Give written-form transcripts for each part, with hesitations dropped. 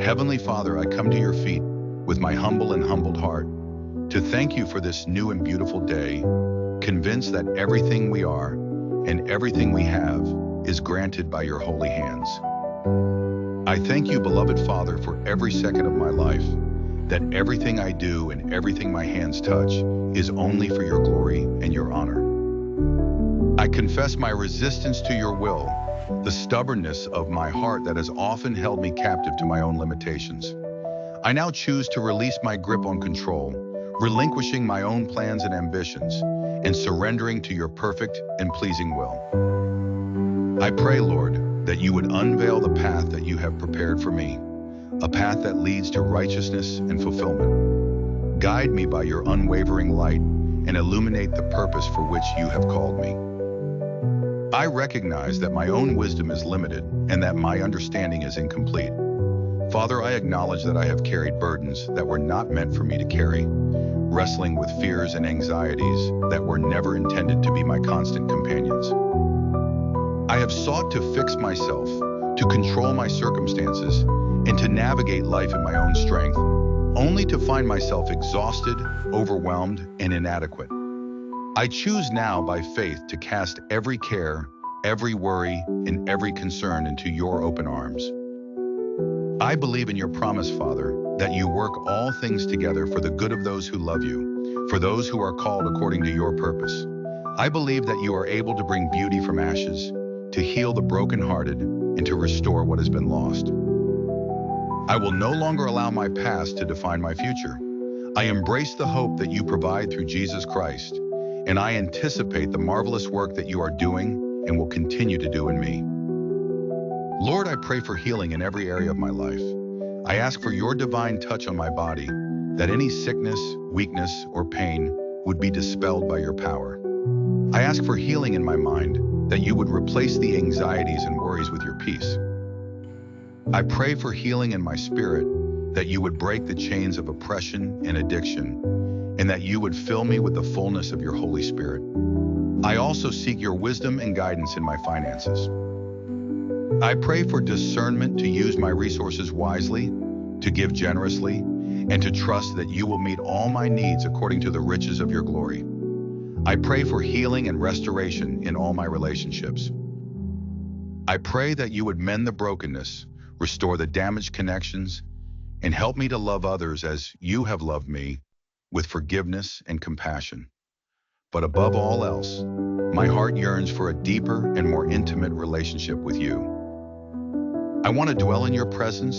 Heavenly Father, I come to your feet with my humble and humbled heart to thank you for this new and beautiful day, convinced that everything we are and everything we have is granted by your holy hands. I thank you, beloved Father, for every second of my life, that everything I do and everything my hands touch is only for your glory and your honor. I confess my resistance to your will, the stubbornness of my heart that has often held me captive to my own limitations. I now choose to release my grip on control, relinquishing my own plans and ambitions, and surrendering to your perfect and pleasing will. I pray, Lord, that you would unveil the path that you have prepared for me, a path that leads to righteousness and fulfillment. Guide me by your unwavering light and illuminate the purpose for which you have called me. I recognize that my own wisdom is limited and that my understanding is incomplete. Father, I acknowledge that I have carried burdens that were not meant for me to carry, wrestling with fears and anxieties that were never intended to be my constant companions. I have sought to fix myself, to control my circumstances, and to navigate life in my own strength, only to find myself exhausted, overwhelmed, and inadequate. I choose now by faith to cast every care, every worry, and every concern into your open arms. I believe in your promise, Father, that you work all things together for the good of those who love you, for those who are called according to your purpose. I believe that you are able to bring beauty from ashes, to heal the brokenhearted, and to restore what has been lost. I will no longer allow my past to define my future. I embrace the hope that you provide through Jesus Christ, and I anticipate the marvelous work that you are doing and will continue to do in me. Lord, I pray for healing in every area of my life. I ask for your divine touch on my body, that any sickness, weakness, or pain would be dispelled by your power. I ask for healing in my mind, that you would replace the anxieties and worries with your peace. I pray for healing in my spirit, that you would break the chains of oppression and addiction, and that you would fill me with the fullness of your Holy Spirit. I also seek your wisdom and guidance in my finances. I pray for discernment to use my resources wisely, to give generously, and to trust that you will meet all my needs according to the riches of your glory. I pray for healing and restoration in all my relationships. I pray that you would mend the brokenness, restore the damaged connections, and help me to love others as you have loved me, with forgiveness and compassion. But above all else, my heart yearns for a deeper and more intimate relationship with you. I want to dwell in your presence,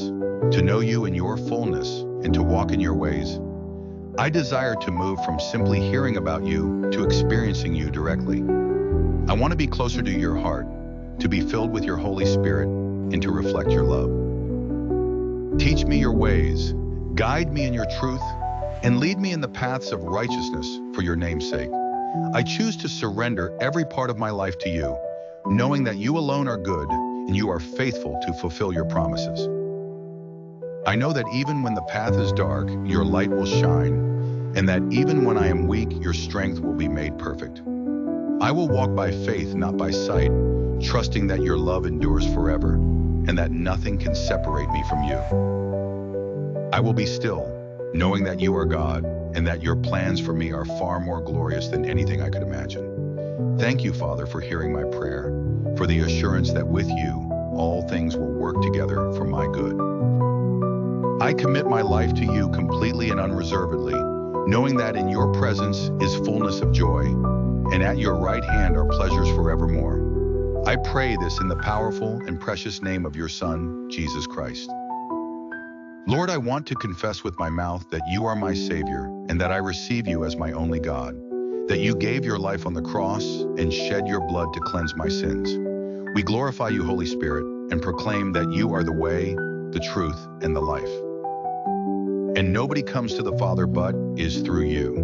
to know you in your fullness, and to walk in your ways. I desire to move from simply hearing about you to experiencing you directly. I want to be closer to your heart, to be filled with your Holy Spirit, and to reflect your love. Teach me your ways, guide me in your truth, and lead me in the paths of righteousness for your name's sake. I choose to surrender every part of my life to you, knowing that you alone are good and you are faithful to fulfill your promises. I know that even when the path is dark, your light will shine, and that even when I am weak, your strength will be made perfect. I will walk by faith, not by sight, trusting that your love endures forever, and that nothing can separate me from you. I will be still, knowing that you are God, and that your plans for me are far more glorious than anything I could imagine. Thank you, Father, for hearing my prayer, for the assurance that with you, all things will work together for my good. I commit my life to you completely and unreservedly, knowing that in your presence is fullness of joy, and at your right hand are pleasures forevermore. I pray this in the powerful and precious name of your Son, Jesus Christ. Lord, I want to confess with my mouth that you are my Savior and that I receive you as my only God, that you gave your life on the cross and shed your blood to cleanse my sins. We glorify you, Holy Spirit, and proclaim that you are the way, the truth, and the life. And nobody comes to the Father but is through you.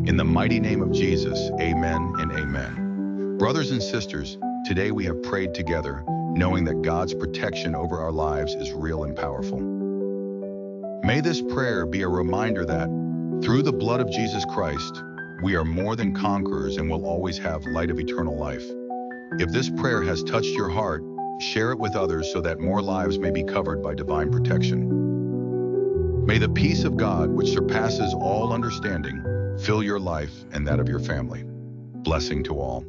In the mighty name of Jesus, amen and amen. Brothers and sisters, today we have prayed together, knowing that God's protection over our lives is real and powerful. May this prayer be a reminder that, through the blood of Jesus Christ, we are more than conquerors and will always have light of eternal life. If this prayer has touched your heart, share it with others so that more lives may be covered by divine protection. May the peace of God, which surpasses all understanding, fill your life and that of your family. Blessing to all.